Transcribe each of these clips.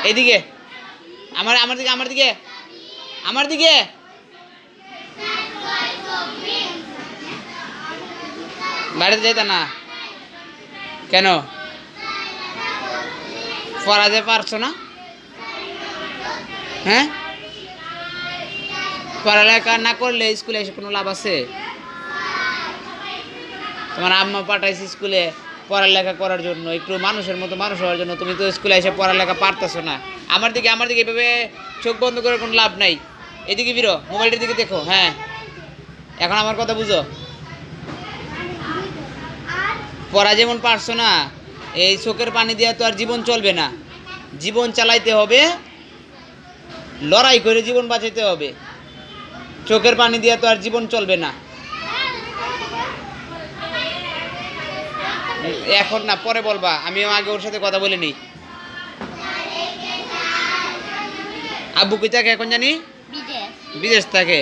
এইদিকে আমার আমার দিকে আমার দিকে আমার দিকে বাড়িতে যাইতা না কেন? পড়াতে পারছো না? হ্যাঁ, পড়ালেখা না করলে স্কুলে এসে কোনো লাভ আছে? তোমার আম্মা পাঠাইছে স্কুলে পড়ালেখা করার জন্য, একটু মানুষের মতো মানুষ হওয়ার জন্য। তুমি তো স্কুলে এসে পড়ালেখা পারতেছো না। আমার দিকে এভাবে চোখ বন্ধ করে কোনো লাভ নাই। এদিকে বিরো, মোবাইলটার দিকে দেখো। হ্যাঁ, এখন আমার কথা বুঝো। পড়া যেমন পারছো না, এই চোখের পানি দিয়ে তো আর জীবন চলবে না। জীবন চালাইতে হবে, লড়াই করে জীবন বাঁচাইতে হবে। চোখের পানি দিয়ে তো আর জীবন চলবে না। এখন না, পরে বলবা। আমিও আগে ওর সাথে কথা বলে নিই। আব্বু কই থাকে এখন জানি? বিদেশ থাকে।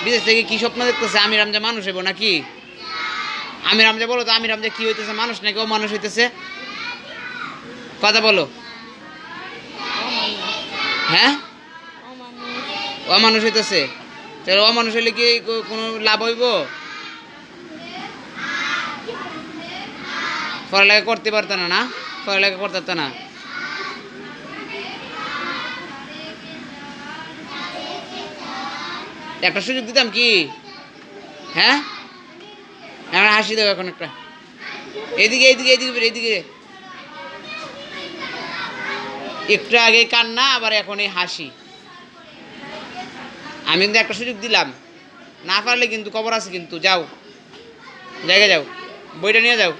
বিদেশ থেকে কি স্বপ্ন দেখতেছে? আমি রামজা মানুষ হইব নাকি? আমি রামজা বলো তো, আমি রামজা কি হইতেছে? মানুষ নাকি ও মানুষ হইতেছে? কথা বলো। হ্যাঁ, অমানুষ হইতেছে। তাহলে অমানুষ হইলে কি কোনো লাভ হইব? পড়ালেখা করতে পারতো না? না, পড়ালেখা করতে পারতো না। একটা সুযোগ দিতাম কি? হ্যাঁ, আমার হাসি দেবো এখন একটা। এদিকে এদিকে এদিকে এদিকে। একটু আগে কান্না, আবার এখন এই হাসি। আমি কিন্তু একটা সুযোগ দিলাম, না পারলে কিন্তু খবর আছে। কিন্তু যাও, জায়গায় যাও, বইটা নিয়ে যাও।